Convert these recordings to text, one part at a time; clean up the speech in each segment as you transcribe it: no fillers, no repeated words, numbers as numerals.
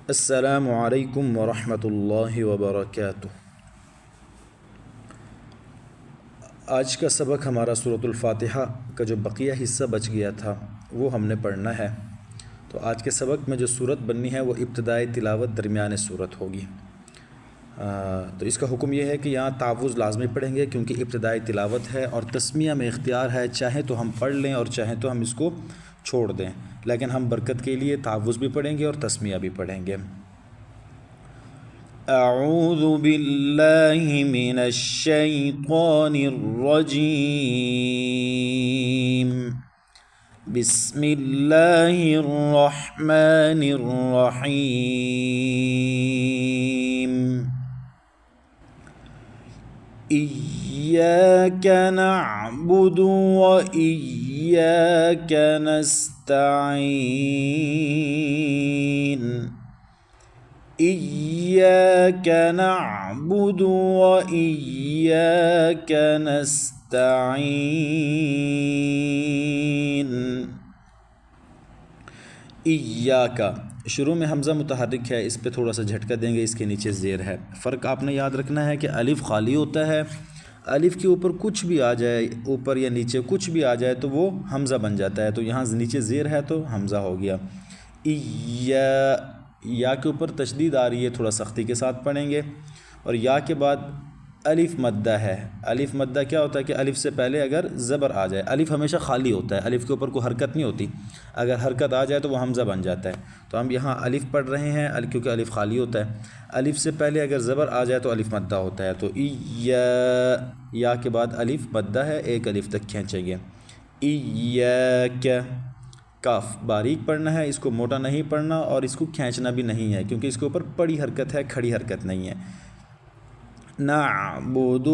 السلام علیکم ورحمۃ اللہ وبرکاتہ۔ آج کا سبق ہمارا سورۃ الفاتحہ کا جو بقیہ حصہ بچ گیا تھا وہ ہم نے پڑھنا ہے۔ تو آج کے سبق میں جو صورت بننی ہے وہ ابتدائی تلاوت درمیان صورت ہوگی۔ تو اس کا حکم یہ ہے کہ یہاں تعوذ لازمی پڑھیں گے کیونکہ ابتدائی تلاوت ہے اور تسمیہ میں اختیار ہے، چاہیں تو ہم پڑھ لیں اور چاہیں تو ہم اس کو چھوڑ دیں، لیکن ہم برکت کے لیے تعوذ بھی پڑھیں گے اور تسمیہ بھی پڑھیں گے۔ اعوذ باللہ من الشیطان الرجیم، بسم اللہ الرحمن الرحیم۔ إياك نعبد وإياك نستعين، إياك نعبد وإياك نستعين۔ إياك شروع میں حمزہ متحرک ہے، اس پہ تھوڑا سا جھٹکا دیں گے، اس کے نیچے زیر ہے۔ فرق آپ نے یاد رکھنا ہے کہ الف خالی ہوتا ہے، الف کے اوپر کچھ بھی آ جائے، اوپر یا نیچے کچھ بھی آ جائے تو وہ حمزہ بن جاتا ہے، تو یہاں نیچے زیر ہے تو حمزہ ہو گیا۔ یا کے اوپر تشدید آ رہی ہے، تھوڑا سختی کے ساتھ پڑھیں گے۔ اور یا کے بعد الف مدہ ہے۔ الف مدہ کیا ہوتا ہے کہ الف سے پہلے اگر زبر آ جائے، الف ہمیشہ خالی ہوتا ہے، الف کے اوپر کوئی حرکت نہیں ہوتی، اگر حرکت آ جائے تو وہ حمزہ بن جاتا ہے۔ تو ہم یہاں الف پڑھ رہے ہیں کیونکہ الف خالی ہوتا ہے، الف سے پہلے اگر زبر آ جائے تو الف مدہ ہوتا ہے، تو یا کے بعد الف مدہ ہے، ایک الف تک کھینچیں گے۔ ایاک، کاف باریک پڑھنا ہے، اس کو موٹا نہیں پڑھنا اور اس کو کھینچنا بھی نہیں ہے کیونکہ اس کے اوپر پڑی حرکت ہے، کھڑی حرکت نہیں ہے۔ نعبد،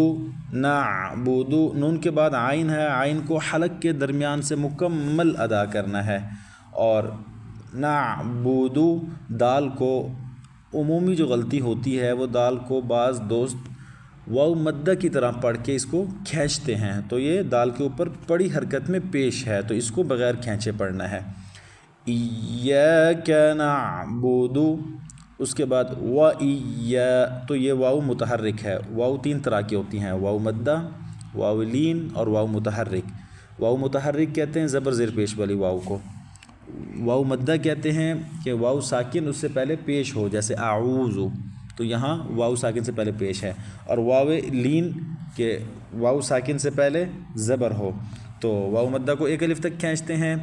نعبد، نون کے بعد عین ہے، عین کو حلق کے درمیان سے مکمل ادا کرنا ہے۔ اور نعبد، دال کو عمومی جو غلطی ہوتی ہے وہ دال کو بعض دوست واو مدہ کی طرح پڑھ کے اس کو کھینچتے ہیں، تو یہ دال کے اوپر پڑی حرکت میں پیش ہے، تو اس کو بغیر کھینچے پڑھنا ہے۔ ایاک نعبد، اس کے بعد تو یہ واو متحرک ہے۔ واو تین طرح کی ہوتی ہیں، واو مدہ، واو لین اور واو متحرک۔ واو متحرک کہتے ہیں زبر زیر پیش والی واو کو، واو مدہ کہتے ہیں کہ واو ساکن اس سے پہلے پیش ہو، جیسے اعوذ، تو یہاں واو ساکن سے پہلے پیش ہے۔ اور واو لین کہ واو ساکن سے پہلے زبر ہو، تو واو مدہ کو ایک الف تک کھینچتے ہیں،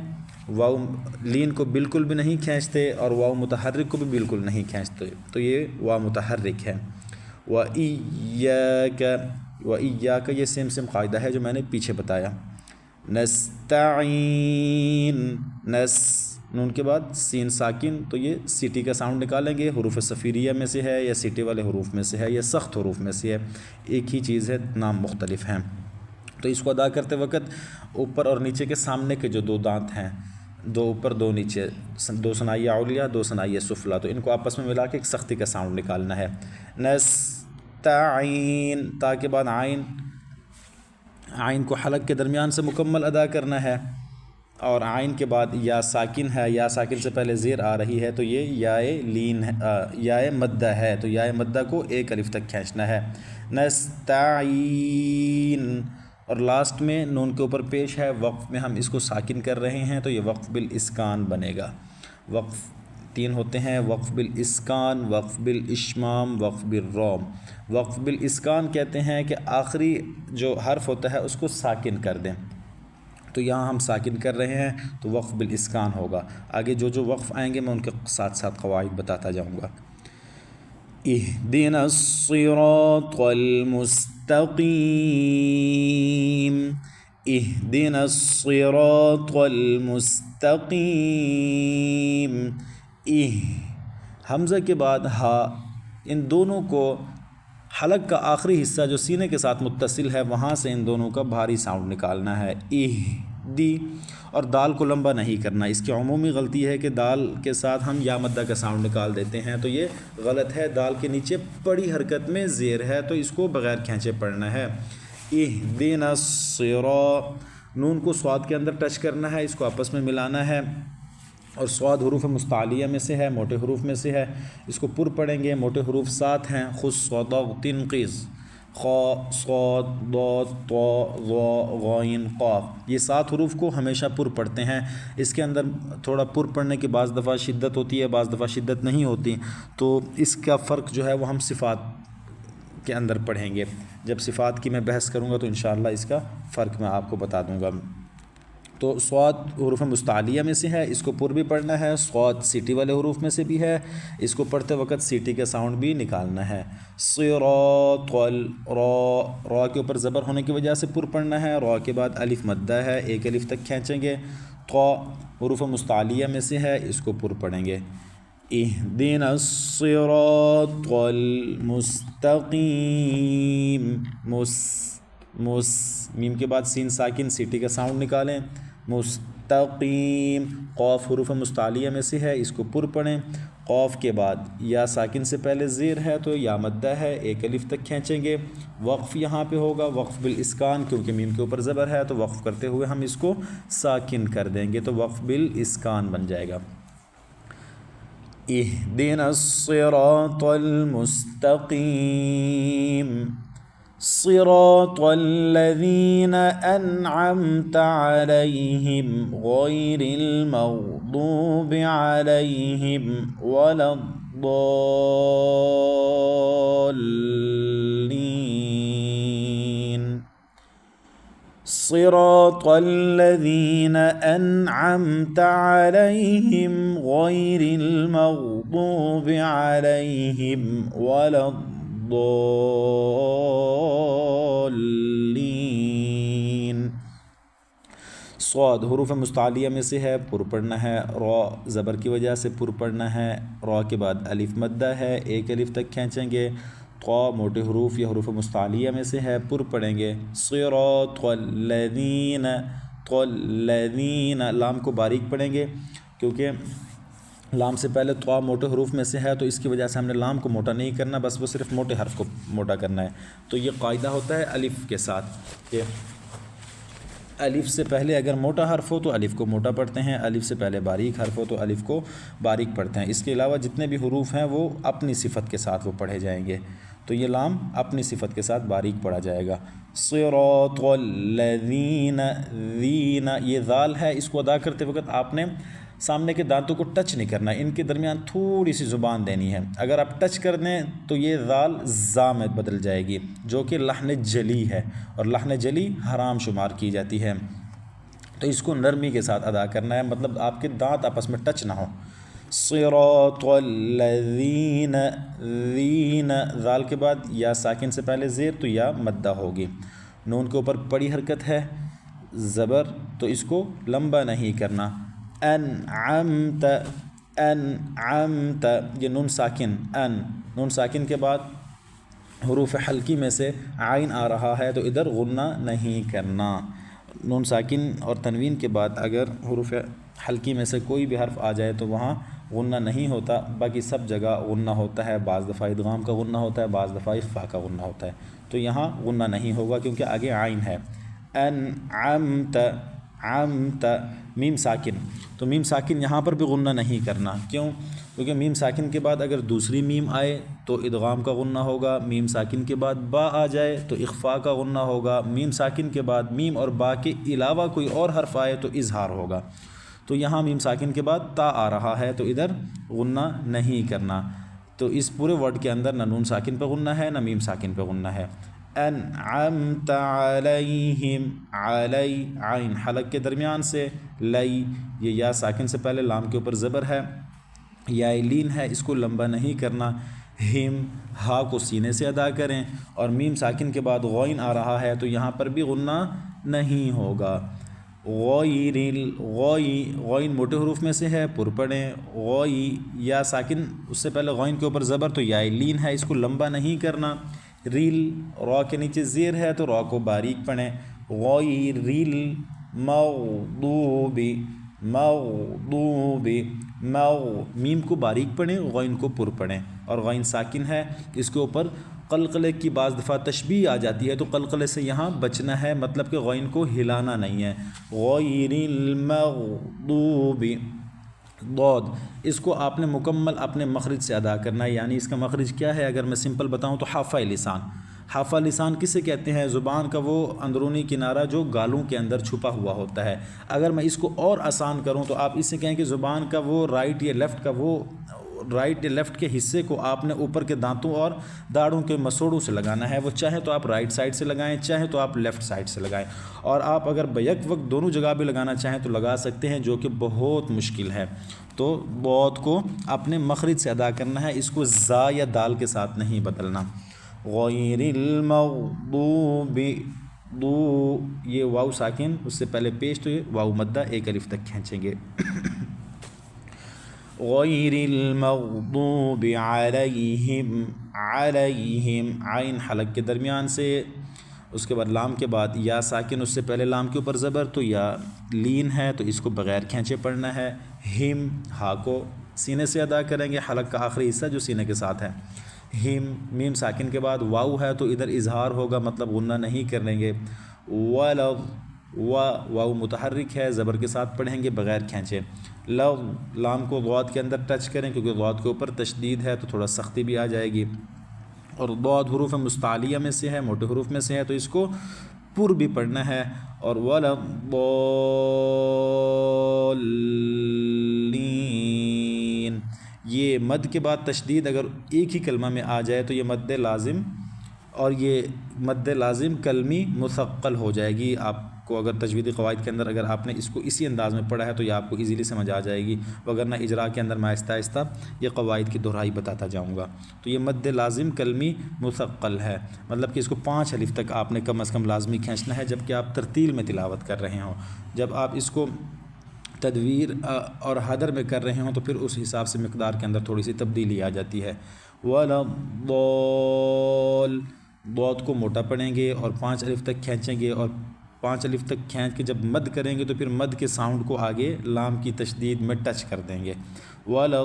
واو لین کو بالکل بھی نہیں کھینچتے اور واو متحرک کو بھی بالکل نہیں کھینچتے، تو یہ واو متحرک ہے۔ وَإِيَّاكَ یہ سیم قاعدہ ہے جو میں نے پیچھے بتایا۔ نستعین، نون کے بعد سین ساکن، تو یہ سیٹی کا ساؤنڈ نکالیں گے، حروف صفیریہ میں سے ہے یا سیٹی والے حروف میں سے ہے یا سخت حروف میں سے ہے، ایک ہی چیز ہے، نام مختلف ہیں۔ تو اس کو ادا کرتے وقت اوپر اور نیچے کے سامنے کے جو دو دانت ہیں، دو اوپر دو نیچے، دو ثنائیہ علیہ دو ثنائیہ سفلیٰ، تو ان کو آپس میں ملا کے ایک سختی کا ساؤنڈ نکالنا ہے۔ نستعین، تا کے بعد عین، عین کو حلق کے درمیان سے مکمل ادا کرنا ہے، اور عین کے بعد یا ساکن ہے، یا ساکن سے پہلے زیر آ رہی ہے، تو یہ یائے لین ہے، یائے مدہ ہے، تو یائے مدہ کو ایک الف تک کھینچنا ہے۔ نستعین، اور لاسٹ میں نون کے اوپر پیش ہے، وقف میں ہم اس کو ساکن کر رہے ہیں تو یہ وقف بالاسکان بنے گا۔ وقف تین ہوتے ہیں، وقف بالاسکان، وقف بالاشمام، وقف بالروم۔ وقف بالاسکان کہتے ہیں کہ آخری جو حرف ہوتا ہے اس کو ساکن کر دیں، تو یہاں ہم ساکن کر رہے ہیں تو وقف بالاسکان ہوگا۔ آگے جو جو وقف آئیں گے میں ان کے ساتھ ساتھ قواعد بتاتا جاؤں گا۔ اہدنا الصراط المستقیم، اہدنا الصراط المستقیم۔ حمزہ کے بعد ہا، ان دونوں کو حلق کا آخری حصہ جو سینے کے ساتھ متصل ہے وہاں سے ان دونوں کا بھاری ساؤنڈ نکالنا ہے، دی، اور دال کو لمبا نہیں کرنا۔ اس کی عمومی غلطی ہے کہ دال کے ساتھ ہم یا مدہ کا ساؤنڈ نکال دیتے ہیں، تو یہ غلط ہے، دال کے نیچے پڑی حرکت میں زیر ہے تو اس کو بغیر کھینچے پڑھنا ہے۔ اہدنا الصراط، نون کو صاد کے اندر ٹچ کرنا ہے، اس کو آپس میں ملانا ہے، اور صاد حروف مستعلیہ میں سے ہے، موٹے حروف میں سے ہے، اس کو پر پڑھیں گے۔ موٹے حروف 7 ہیں، خ صاد تنقیز، خ صاد ضاد طا ظا غین قاف، یہ 7 حروف کو ہمیشہ پر پڑھتے ہیں۔ اس کے اندر تھوڑا پر پڑھنے کی بعض دفعہ شدت ہوتی ہے، بعض دفعہ شدت نہیں ہوتی، تو اس کا فرق جو ہے وہ ہم صفات کے اندر پڑھیں گے۔ جب صفات کی میں بحث کروں گا تو انشاءاللہ اس کا فرق میں آپ کو بتا دوں گا۔ تو صاد حروف مستعلیہ میں سے ہے، اس کو پر بھی پڑھنا ہے۔ صاد سیٹی والے حروف میں سے بھی ہے، اس کو پڑھتے وقت سیٹی کا ساؤنڈ بھی نکالنا ہے۔ صراط را کے اوپر زبر ہونے کی وجہ سے پر پڑھنا ہے، را کے بعد الف مدہ ہے، ایک الف تک کھینچیں گے۔ طا حروف مستعلیہ میں سے ہے، اس کو پر پڑھیں گے۔ اہدنا الصراط المستقیم، میم کے بعد سین ساکن سیٹی کا ساؤنڈ نکالیں۔ مستقیم، قاف حروف مستعلیہ میں سے ہے، اس کو پر پڑھیں۔ قاف کے بعد یا ساکن سے پہلے زیر ہے تو یا مدہ ہے، ایک الف تک کھینچیں گے۔ وقف یہاں پہ ہوگا، وقف بالاسکان، کیونکہ میم کے اوپر زبر ہے تو وقف کرتے ہوئے ہم اس کو ساکن کر دیں گے، تو وقف بالاسکان بن جائے گا۔ اہدنا الصراط المستقیم صراط الذین انعمت علیہم غیر المغضوب علیہم ولا الضالین صراط الذین انعمت علیہم غیر المغضوب علیہم ولا الضالین۔ صاد حروف مستعلیہ میں سے ہے، پر پڑھنا ہے، را زبر کی وجہ سے پر پڑھنا ہے، را کے بعد الف مدہ ہے، ایک الف تک کھینچیں گے۔ طا موٹے حروف یا حروف مستعلیہ میں سے ہے، پر پڑھیں گے۔ صراط الذین، لام کو باریک پڑھیں گے کیونکہ لام سے پہلے طا موٹے حروف میں سے ہے، تو اس کی وجہ سے ہم نے لام کو موٹا نہیں کرنا، بس وہ صرف موٹے حرف کو موٹا کرنا ہے۔ تو یہ قاعدہ ہوتا ہے الف کے ساتھ کہ الف سے پہلے اگر موٹا حرف ہو تو الف کو موٹا پڑھتے ہیں، الف سے پہلے باریک حرف ہو تو الف کو باریک پڑھتے ہیں۔ اس کے علاوہ جتنے بھی حروف ہیں وہ اپنی صفت کے ساتھ وہ پڑھے جائیں گے، تو یہ لام اپنی صفت کے ساتھ باریک پڑھا جائے گا۔ صراط الذین، یہ ذال ہے، اس کو ادا کرتے وقت آپ نے سامنے کے دانتوں کو ٹچ نہیں کرنا، ان کے درمیان تھوڑی سی زبان دینی ہے۔ اگر آپ ٹچ کر دیں تو یہ ذال زا میں بدل جائے گی، جو کہ لحن جلی ہے، اور لحن جلی حرام شمار کی جاتی ہے، تو اس کو نرمی کے ساتھ ادا کرنا ہے، مطلب آپ کے دانت آپس میں ٹچ نہ ہو۔ صراط الذین، ذال کے بعد یا ساکن سے پہلے زیر تو یا مدہ ہوگی۔ نون کے اوپر بڑی حرکت ہے زبر، تو اس کو لمبا نہیں کرنا۔ انعمت، یہ نون ساکن، نون ساکن کے بعد حروف حلقی میں سے عین آ رہا ہے تو ادھر غنہ نہیں کرنا۔ نون ساکن اور تنوین کے بعد اگر حروف حلقی میں سے کوئی بھی حرف آ جائے تو وہاں غنہ نہیں ہوتا، باقی سب جگہ غنہ ہوتا ہے، بعض دفعہ ادغام کا غنہ ہوتا ہے، بعض دفعہ اخفاء کا غنہ ہوتا ہے، تو یہاں غنہ نہیں ہوگا کیونکہ آگے عین ہے۔ انعمت، میم ساکن، تو میم ساکن یہاں پر بھی غنہ نہیں کرنا، کیوں؟ کیونکہ میم ساکن کے بعد اگر دوسری میم آئے تو ادغام کا غنہ ہوگا، میم ساکن کے بعد با آ جائے تو اخفاء کا غنہ ہوگا، میم ساکن کے بعد میم اور با کے علاوہ کوئی اور حرف آئے تو اظہار ہوگا، تو یہاں میم ساکن کے بعد تا آ رہا ہے تو ادھر غنہ نہیں کرنا، تو اس پورے ورڈ کے اندر نہ نون ساکن پہ غنہ ہے نہ میم ساکن پہ غنہ ہے۔ انعمت علیہم، علی عین حلق کے درمیان سے، لئی یہ یا ساکن سے پہلے لام کے اوپر زبر ہے، یا لین ہے، اس کو لمبا نہیں کرنا۔ ہم، ہا کو سینے سے ادا کریں، اور میم ساکن کے بعد غین آ رہا ہے تو یہاں پر بھی غنہ نہیں ہوگا۔ غین موٹے حروف میں سے ہے، پر پڑھیں۔ غوئی یا ساکن اس سے پہلے غین کے اوپر زبر تو یا لین ہے، اس کو لمبا نہیں کرنا۔ ریل، را کے نیچے زیر ہے تو را کو باریک پڑھیں۔ غوئی ریل، مغضوب، میم کو باریک پڑھیں، غین کو پر پڑھیں، اور غین ساکن ہے، اس کے اوپر قلقلے کی بعض دفعہ تشبیہ آ جاتی ہے تو قلقلے سے یہاں بچنا ہے، مطلب کہ غین کو ہلانا نہیں ہے۔ غیر المغضوب، ضاد، اس کو آپ نے مکمل اپنے مخرج سے ادا کرنا ہے، یعنی اس کا مخرج کیا ہے؟ اگر میں سمپل بتاؤں تو حافہ لسان. حافہ لسان کسے کہتے ہیں؟ زبان کا وہ اندرونی کنارہ جو گالوں کے اندر چھپا ہوا ہوتا ہے. اگر میں اس کو اور آسان کروں تو آپ اس سے کہیں کہ زبان کا وہ رائٹ یا لیفٹ کا وہ رائٹ یا لیفٹ کے حصے کو آپ نے اوپر کے دانتوں اور داڑھوں کے مسوڑوں سے لگانا ہے. وہ چاہے تو آپ رائٹ سائڈ سے لگائیں، چاہے تو آپ لیفٹ سائڈ سے لگائیں، اور آپ اگر بیک وقت دونوں جگہ بھی لگانا چاہیں تو لگا سکتے ہیں، جو کہ بہت مشکل ہے. تو ضاد کو اپنے مخرج سے ادا کرنا ہے، اس کو زا یا دال کے ساتھ نہیں بدلنا. غیر المغضوب، دو یہ واو ساکن اس سے پہلے پیش، تو یہ واو مدہ ایک الف تک کھینچیں گے. غیر المغضوب علیہم، علیہم عین حلق کے درمیان سے، اس کے بعد لام کے بعد یا ساکن، اس سے پہلے لام کے اوپر زبر، تو یا لین ہے تو اس کو بغیر کھینچے پڑھنا ہے. ہم، ہا کو سینے سے ادا کریں گے، حلق کا آخری حصہ جو سینے کے ساتھ ہے. ہم، میم ساکن کے بعد واو ہے تو ادھر اظہار ہوگا، مطلب غنہ نہیں کریں گے. ولظ، واو متحرک ہے، زبر کے ساتھ پڑھیں گے بغیر کھینچے. لظ، لام کو ضاد کے اندر ٹچ کریں کیونکہ ضاد کے اوپر تشدید ہے تو تھوڑا سختی بھی آ جائے گی. اور ضاد حروف مستعلیہ میں سے ہے، موٹے حروف میں سے ہے، تو اس کو پر بھی پڑھنا ہے. اور ولا الضالین، یہ مد کے بعد تشدید اگر ایک ہی کلمہ میں آ جائے تو یہ مد لازم، اور یہ مد لازم کلمی مثقل ہو جائے گی. آپ کو اگر تجویدی قواعد کے اندر اگر آپ نے اس کو اسی انداز میں پڑھا ہے تو یہ آپ کو ایزیلی سمجھ آ جائے گی، وگرنہ اجرا کے اندر میں آہستہ آہستہ یہ قواعد کی دہرائی بتاتا جاؤں گا. تو یہ مد لازم کلمی مثقل ہے، مطلب کہ اس کو 5 الف تک آپ نے کم از کم لازمی کھینچنا ہے جب کہ آپ ترتیل میں تلاوت کر رہے ہوں. جب آپ اس کو تدویر اور حدر میں کر رہے ہوں تو پھر اس حساب سے مقدار کے اندر تھوڑی سی تبدیلی آ جاتی ہے. ولا ضاد کو موٹا پڑھیں گے اور 5 الف تک کھینچیں گے، اور 5 الف تک کھینچ کے جب مد کریں گے تو پھر مد کے ساؤنڈ کو آگے لام کی تشدید میں ٹچ کر دیں گے. ولا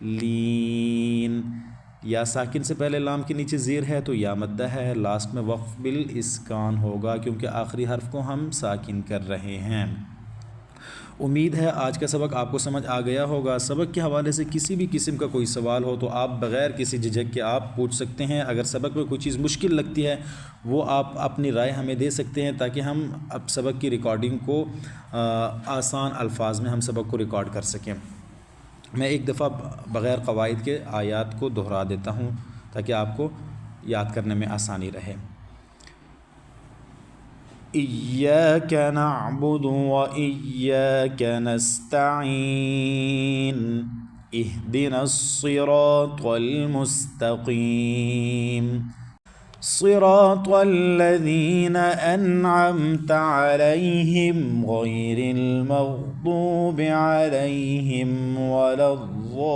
الضالین، یا ساکن سے پہلے لام کے نیچے زیر ہے تو یا مدہ ہے، لاسٹ میں وقف بالاسکان ہوگا کیونکہ آخری حرف کو ہم ساکن کر رہے ہیں. امید ہے آج کا سبق آپ کو سمجھ آ گیا ہوگا. سبق کے حوالے سے کسی بھی قسم کا کوئی سوال ہو تو آپ بغیر کسی جھجک کے آپ پوچھ سکتے ہیں. اگر سبق میں کوئی چیز مشکل لگتی ہے وہ آپ اپنی رائے ہمیں دے سکتے ہیں تاکہ ہم اب سبق کی ریکارڈنگ کو آسان الفاظ میں ہم سبق کو ریکارڈ کر سکیں. میں ایک دفعہ بغیر قواعد کے آیات کو دہرا دیتا ہوں تاکہ آپ کو یاد کرنے میں آسانی رہے. إياك نعبد وإياك نستعين اهدنا الصراط المستقيم صراط الذين أنعمت عليهم غير المغضوب عليهم ولا الضالين.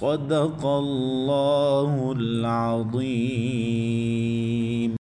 صدق الله العظيم.